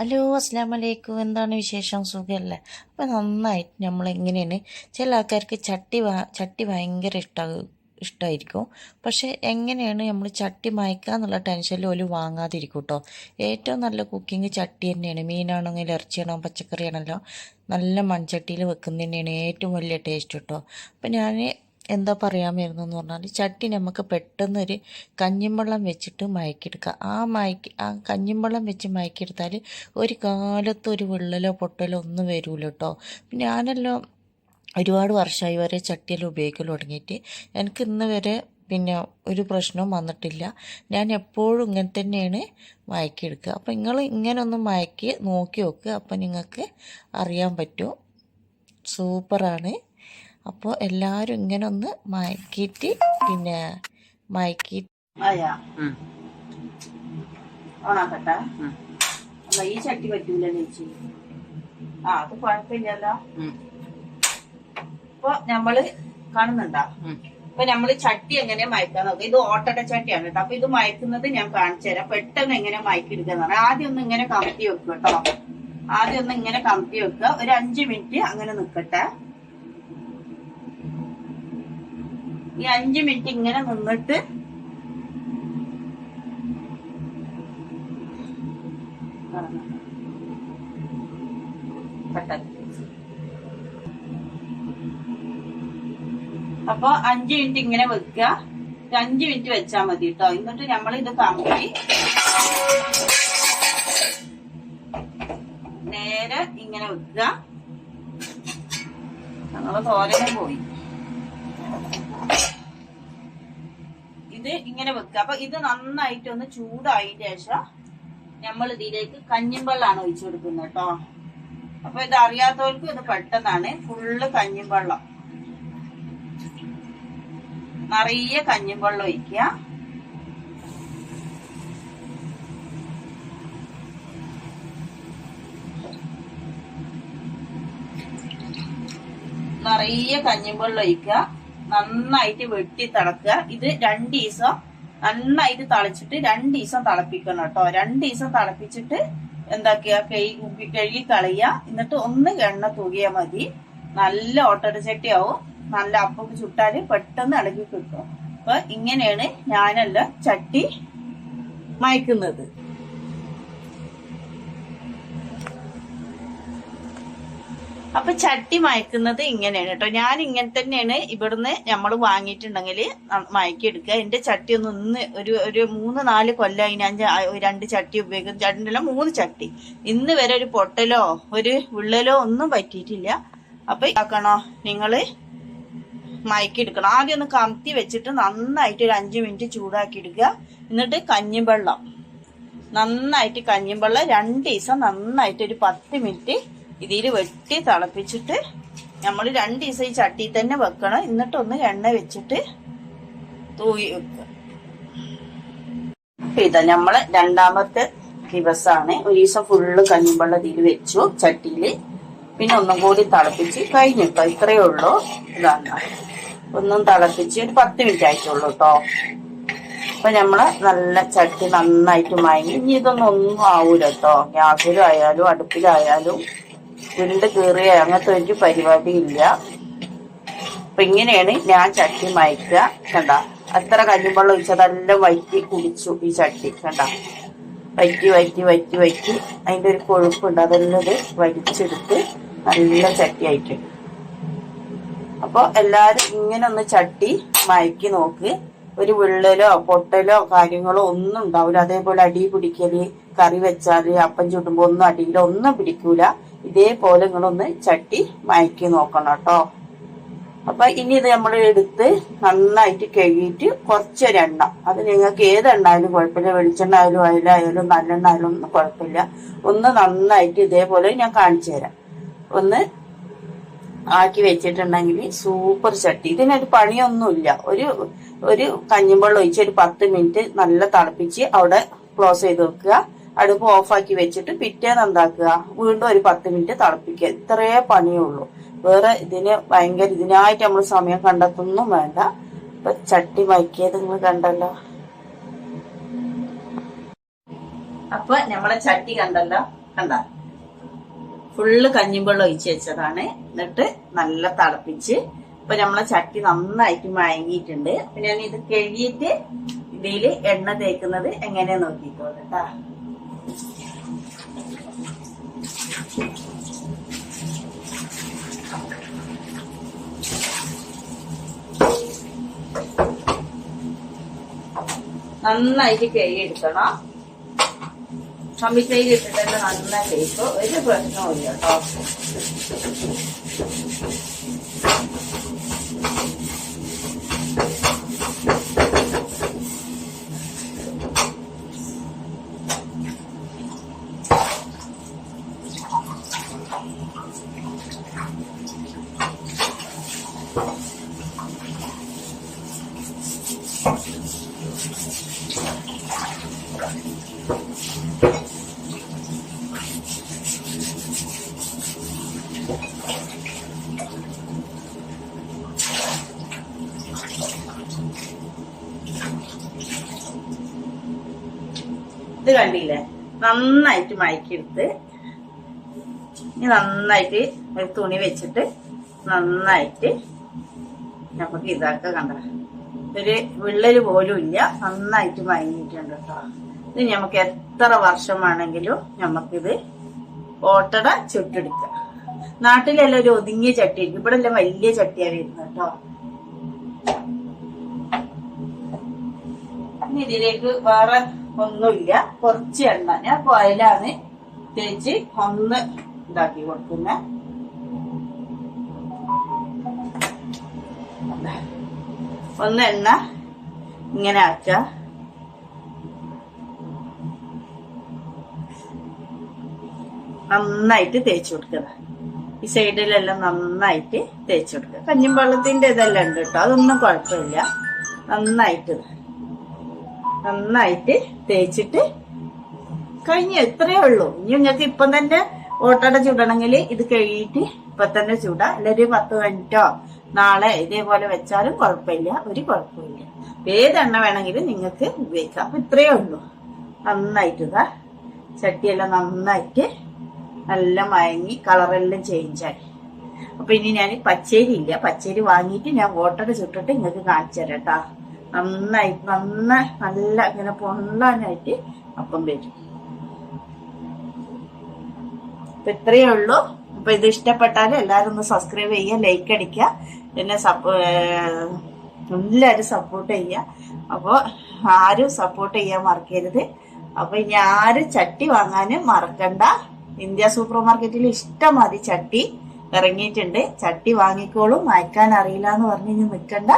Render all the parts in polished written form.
Hello അസ്സാം വലൈക്കും. എന്താണ് വിശേഷം? സുഖമല്ലേ? അപ്പോൾ നന്നായിട്ട് നമ്മളെങ്ങനെയാണ്, ചില ആൾക്കാർക്ക് ചട്ടി ഭയങ്കര ഇഷ്ടമായിരിക്കും. പക്ഷേ എങ്ങനെയാണ് നമ്മൾ ചട്ടി മായ്ക്കുക എന്നുള്ള ടെൻഷനിൽ ഓല് വാങ്ങാതിരിക്കും കേട്ടോ. ഏറ്റവും നല്ല കുക്കിംഗ് ചട്ടി തന്നെയാണ്. മീനാണെങ്കിലും ഇറച്ചിയാണോ പച്ചക്കറിയാണല്ലോ നല്ല മൺചട്ടിയിൽ വെക്കുന്നത് തന്നെയാണ് ഏറ്റവും വലിയ ടേസ്റ്റ് കേട്ടോ. അപ്പോൾ ഞാൻ എന്താ പറയാൻ വരുന്നതെന്ന് പറഞ്ഞാൽ, ചട്ടി നമുക്ക് പെട്ടെന്നൊരു കഞ്ഞിവെള്ളം വെച്ചിട്ട് മയക്കിയെടുക്കുക. ആ കഞ്ഞിവെള്ളം വെച്ച് മയക്കിയെടുത്താൽ ഒരു കാലത്ത് ഒരു വിള്ളലോ പൊട്ടലോ ഒന്നും വരില്ല കേട്ടോ. ഞാനെല്ലാം ഒരുപാട് വർഷമായി വരെ ചട്ടിയെല്ലാം ഉപയോഗിക്കൽ തുടങ്ങിയിട്ട് എനിക്ക് ഇന്ന് വരെ ഒരു പ്രശ്നവും വന്നിട്ടില്ല. ഞാൻ എപ്പോഴും ഇങ്ങനെ തന്നെയാണ് മയക്കിയെടുക്കുക. അപ്പോൾ നിങ്ങൾ ഇങ്ങനെ ഒന്ന് മയക്കി നോക്കി നോക്കുക. അപ്പോൾ നിങ്ങൾക്ക് അറിയാൻ പറ്റും, സൂപ്പറാണ്. അപ്പോൾ എല്ലാവരും ഇങ്ങനെ ഒന്ന് മയക്കിയിട്ട് മയക്കി ഓണാക്കട്ടെ. അല്ല ഈ ചട്ടി പറ്റൂല ചേച്ചി. അത് കുഴപ്പമില്ലല്ലോ. ഇപ്പൊ നമ്മള് കാണുന്നുണ്ടോ? ഇപ്പൊ നമ്മള് ചട്ടി എങ്ങനെ മയക്കാൻ നോക്കാം. ഇത് ഓട്ടട ചട്ടിയാണ് കേട്ടോ. അപ്പൊ ഇത് മയക്കുന്നത് ഞാൻ കാണിച്ചു തരാം. പെട്ടെന്ന് എങ്ങനെ മയക്കിയെടുക്കാന്ന് പറഞ്ഞാൽ, ആദ്യം ഒന്ന് ഇങ്ങനെ കമത്തി വെക്കുക കേട്ടോ. ആദ്യം ഒന്ന് ഇങ്ങനെ കമത്തി വെക്കുക. ഒരു 5 മിനിറ്റ് അങ്ങനെ നിക്കട്ടെ. ഈ 5 മിനിറ്റ് ഇങ്ങനെ നിന്നിട്ട് അപ്പൊ 5 മിനിറ്റ് ഇങ്ങനെ വെക്കുക. 5 മിനിറ്റ് വെച്ചാൽ മതി കേട്ടോ. എന്നിട്ട് നമ്മൾ ഇത് കമ്പി നേരെ ഇങ്ങനെ വെക്കുക. ഞങ്ങള് തോരനെ പോയി ഇത് ഇങ്ങനെ വെക്കുക. അപ്പൊ ഇത് നന്നായിട്ട് ഒന്ന് ചൂടായതിനു ശേഷം നമ്മൾ ഇതിലേക്ക് കഞ്ഞിവെള്ളമാണ് ഒഴിച്ചു കൊടുക്കുന്നത് കേട്ടോ. അപ്പൊ ഇത് അറിയാത്തവർക്ക് ഇത് പെട്ടെന്നാണ്. ഫുള്ള് കഞ്ഞിവെള്ളം, നിറയെ കഞ്ഞിവെള്ളം ഒഴിക്കുക. നിറയെ കഞ്ഞിവെള്ളം ഒഴിക്കുക. നന്നായിട്ട് വെട്ടി തിളക്കുക. ഇത് 2 ദിവസം നന്നായിട്ട് തിളച്ചിട്ട് 2 ദിവസം തിളപ്പിക്കണം കേട്ടോ. 2 ദിവസം തിളപ്പിച്ചിട്ട് എന്താക്കിയ കഴുകി കളയുക. എന്നിട്ട് ഒന്ന് എണ്ണ തൂകിയാൽ മതി. നല്ല ഓട്ടട ചട്ടിയാവും. നല്ല അപ്പം ചുട്ടാല് പെട്ടെന്ന് ഇളകി കിട്ടും. അപ്പൊ ഇങ്ങനെയാണ് ഞാനെല്ലാം ചട്ടി മയക്കുന്നത്. അപ്പൊ ചട്ടി മയക്കുന്നത് ഇങ്ങനെയാണ് കേട്ടോ. ഞാൻ ഇങ്ങനെ തന്നെയാണ് ഇവിടുന്ന് നമ്മൾ വാങ്ങിയിട്ടുണ്ടെങ്കിൽ മയക്കിയെടുക്കുക. എന്റെ ചട്ടി ഒന്ന് ഒരു 3-4 കൊല്ലം ഞാൻ 2 ചട്ടി ഉപയോഗിക്കുന്നു. 2-3 ചട്ടി. ഇന്ന് വരെ ഒരു പൊട്ടലോ ഒരു വിള്ളലോ ഒന്നും പറ്റിയിട്ടില്ല. അപ്പൊ ഇതാക്കണോ, നിങ്ങള് മയക്കിയെടുക്കണം. ആദ്യം ഒന്ന് കമത്തി വെച്ചിട്ട് നന്നായിട്ട് ഒരു 5 മിനിറ്റ് ചൂടാക്കി എടുക്കുക. എന്നിട്ട് കഞ്ഞിവെള്ളം നന്നായിട്ട് 2 ദിവസം നന്നായിട്ട് ഒരു 10 മിനിറ്റ് ഇതിൽ വെട്ടി തിളപ്പിച്ചിട്ട് നമ്മൾ 2 ദിവസം ഈ ചട്ടിയിൽ തന്നെ വെക്കണം. എന്നിട്ടൊന്ന് എണ്ണ വെച്ചിട്ട് തൂകി വെക്കുക. ഇതാ നമ്മള് 2ാമത്തെ ദിവസമാണ്. ഒരു ദിവസം ഫുള്ള് കഞ്ഞിവെള്ളം ഇതിൽ വെച്ചു ചട്ടിയില്. പിന്നെ ഒന്നും കൂടി തിളപ്പിച്ച് കഴിഞ്ഞിട്ടോ. ഇത്രയേ ഉള്ളൂ. ഇതാണ് ഒന്നും തിളപ്പിച്ച് ഒരു 10 മിനിറ്റ് ആയിട്ടുള്ളൂ കേട്ടോ. അപ്പൊ നമ്മള് നല്ല ചട്ടി നന്നായിട്ട് മയങ്ങി. ഇനി ഒന്നും ആവൂല കേട്ടോ. ഗ്യാസിലും ആയാലും അടുപ്പിലായാലും വിണ്ട് കീറിയ അങ്ങനത്തെ ഒരു പരിപാടി ഇല്ല. അപ്പൊ ഇങ്ങനെയാണ് ഞാൻ ചട്ടി മയക്കുക. കണ്ട അത്ര കഞ്ഞിവെള്ളം ഒഴിച്ചതെല്ലാം വറ്റി കുടിച്ചു ഈ ചട്ടി. കണ്ട വറ്റി അതിന്റെ ഒരു കൊഴുപ്പുണ്ട്. അതെല്ലാം ഇത് വലിച്ചെടുത്ത് നല്ല ചട്ടി ആയിട്ട്. അപ്പൊ എല്ലാരും ഇങ്ങനെ ഒന്ന് ചട്ടി മയക്കി നോക്ക്. ഒരു വിള്ളലോ പൊട്ടലോ കാര്യങ്ങളോ ഒന്നും ഉണ്ടാവില്ല. അതേപോലെ അടി പിടിക്കല്, കറി വെച്ചാല് അപ്പം ചുടുമ്പോ ഒന്നും അടിയിലോ ഒന്നും പിടിക്കൂല. ഇതേപോലെ നിങ്ങളൊന്ന് ചട്ടി മയക്കി നോക്കണം കേട്ടോ. അപ്പൊ ഇനി ഇത് നമ്മൾ എടുത്ത് നന്നായിട്ട് കഴുകിയിട്ട് കുറച്ചൊരെണ്ണ, അത് നിങ്ങൾക്ക് ഏത് എണ്ണ ആയാലും കുഴപ്പമില്ല, വെളിച്ചെണ്ണ ആയാലും അയിലായാലും നല്ലെണ്ണ ആയാലും ഒന്നും കുഴപ്പമില്ല, ഒന്ന് നന്നായിട്ട് ഇതേപോലെ ഞാൻ കാണിച്ചു തരാം. ഒന്ന് ആക്കി വെച്ചിട്ടുണ്ടെങ്കിൽ സൂപ്പർ ചട്ടി. ഇതിനൊരു പണിയൊന്നുമില്ല. ഒരു കഞ്ഞിവെള്ളം ഒഴിച്ച് ഒരു 10 മിനിറ്റ് നല്ല തിളപ്പിച്ച് അവിടെ ക്ലോസ് ചെയ്ത് വെക്കുക. അടുപ്പ് ഓഫാക്കി വെച്ചിട്ട് പിറ്റേന്ന് എന്താക്കുക, വീണ്ടും ഒരു 10 മിനിറ്റ് തിളപ്പിക്കുക. ഇത്രയേ പണിയുള്ളൂ. വേറെ ഇതിനായിട്ട് നമ്മൾ സമയം കണ്ടെത്തൊന്നും വേണ്ട. ഇപ്പൊ ചട്ടി മയക്കിയത് നിങ്ങൾ കണ്ടല്ലോ. അപ്പൊ നമ്മളെ ചട്ടി കണ്ടല്ലോ. കണ്ട ഫുള്ള് കഞ്ഞിവെള്ളം ഒഴിച്ച് വെച്ചതാണ്. എന്നിട്ട് നല്ല തിളപ്പിച്ച് ഇപ്പൊ നമ്മളെ ചട്ടി നന്നായിട്ട് മയങ്ങിയിട്ടുണ്ട്. അപ്പൊ ഞാൻ ഇത് കഴുകിയിട്ട് ഇതില് എണ്ണ തേക്കുന്നത് എങ്ങനെ നോക്കിക്കോളൂ കേട്ടാ. നന്നായിട്ട് കഴുകിയെടുക്കണം. കമ്പിക്കൈയിൽ ഇട്ടിട്ട് നന്നായി കഴിക്കോ, ഒരു പ്രശ്നവും കേട്ടോ. ഇത് കണ്ടില്ലേ, നന്നായിട്ട് മയക്കെടുത്ത് ഇനി നന്നായിട്ട് ഒരു തുണി വെച്ചിട്ട് നന്നായിട്ട് നമുക്ക് ഇതാക്ക. കണ്ട ഒരു വിള്ളല് പോലും ഇല്ല, നന്നായിട്ട് മയങ്ങിയിട്ടുണ്ട് കേട്ടോ. ഇത് നമുക്ക് എത്ര വർഷമാണെങ്കിലും നമുക്കിത് ഓട്ടട ചുട്ടെടുക്കാം. നാട്ടിലെല്ലാം ഒരു ഒതുങ്ങിയ ചട്ടി ആയിരിക്കും, ഇവിടെ എല്ലാം വലിയ ചട്ടിയാ വരുന്നത് കേട്ടോ. ഇനി ഇതിലേക്ക് വേറെ ഒന്നുമില്ല, കുറച്ച് എണ്ണ ഞാൻ കോയിലാണ് തേച്ച് ഒന്ന് ഇതാക്കി കൊടുക്കുന്ന. ഒന്ന് എണ്ണ ഇങ്ങനെ ആക്ക. നന്നായിട്ട് തേച്ച് കൊടുക്കുക. ഈ സൈഡിലെല്ലാം നന്നായിട്ട് തേച്ച് കൊടുക്കുക. കഞ്ഞിയും വെള്ളത്തിന്റെ ഇതെല്ലാം ഉണ്ട് കേട്ടോ, അതൊന്നും കുഴപ്പമില്ല. നന്നായിട്ട് തേച്ചിട്ട് കഴിഞ്ഞു. ഇത്രയേ ഉള്ളൂ. ഇനി നിങ്ങൾക്ക് ഇപ്പം തന്നെ ഓട്ടട ചുടണമെങ്കിൽ ഇത് കഴുകിയിട്ട് ഇപ്പൊ തന്നെ ചൂടാ, അല്ലെങ്കിൽ 10 മിനിറ്റോ നാളെ ഇതേപോലെ വെച്ചാലും കുഴപ്പമില്ല, ഒരു കുഴപ്പമില്ല. ഏതെണ്ണ വേണമെങ്കിലും നിങ്ങൾക്ക് ഉപയോഗിക്കാം. അപ്പൊ ഇത്രയേ ഉള്ളൂ. നന്നായിട്ട് ഇതാ ചട്ടിയെല്ലാം നന്നായിട്ട് നല്ല മയങ്ങി കളറെല്ലാം ചേഞ്ചായി. അപ്പൊ ഇനി ഞാൻ പച്ചരി ഇല്ല, പച്ചരി വാങ്ങിയിട്ട് ഞാൻ ഓട്ടട ചുട്ടിട്ട് നിങ്ങൾക്ക് കാണിച്ചു തരാം കേട്ടാ. നന്നായിട്ട് നല്ല ഇങ്ങനെ പൊള്ളാനായിട്ട് അപ്പം വരും. അപ്പൊ ഇത്രയേ ഉള്ളൂ. അപ്പൊ ഇത് ഇഷ്ടപ്പെട്ടാൽ എല്ലാവരും ഒന്ന് സബ്സ്ക്രൈബ് ചെയ്യുക, ലൈക്ക് അടിക്കുക, പിന്നെ എല്ലാവരും സപ്പോർട്ട് ചെയ്യുക. അപ്പൊ ആരും സപ്പോർട്ട് ചെയ്യാൻ മറക്കരുത്. അപ്പൊ ഇനി ആരും ചട്ടി വാങ്ങാനും മറക്കണ്ട. ഇന്ത്യ സൂപ്പർ മാർക്കറ്റിൽ ഇഷ്ടംമാതിരി ചട്ടി ഇറങ്ങിയിട്ടുണ്ട്. ചട്ടി വാങ്ങിക്കോളും. മയക്കാൻ അറിയില്ല എന്ന് പറഞ്ഞു നിൽക്കണ്ട.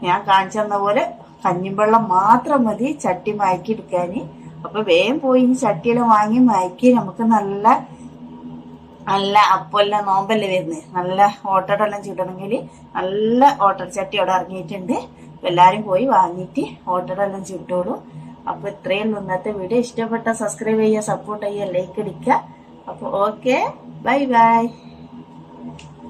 ഞാൻ കാണിച്ചു തന്ന പോലെ കഞ്ഞിവെള്ളം മാത്രം മതി ചട്ടി മയക്കി എടുക്കാന്. അപ്പൊ വേഗം പോയി ചട്ടിയെല്ലാം വാങ്ങി മയക്കി നമുക്ക് നല്ല അപ്പെല്ലാം നോമ്പല്ലേ വരുന്നത്, നല്ല ഓട്ടടെല്ലാം ചുടണമെങ്കിൽ നല്ല ഓട്ടട ചട്ടി അവിടെ ഇറങ്ങിയിട്ടുണ്ട്. എല്ലാരും പോയി വാങ്ങിയിട്ട് ഓട്ടടെല്ലാം ചുട്ടോളൂ. അപ്പൊ ഇത്രയും ഇന്നത്തെ വീഡിയോ. ഇഷ്ടപ്പെട്ട സബ്സ്ക്രൈബ് ചെയ്യുക, സപ്പോർട്ട് ചെയ്യുക, ലൈക്ക് അടിക്കുക. അപ്പൊ ഓക്കെ, ബൈ ബൈ.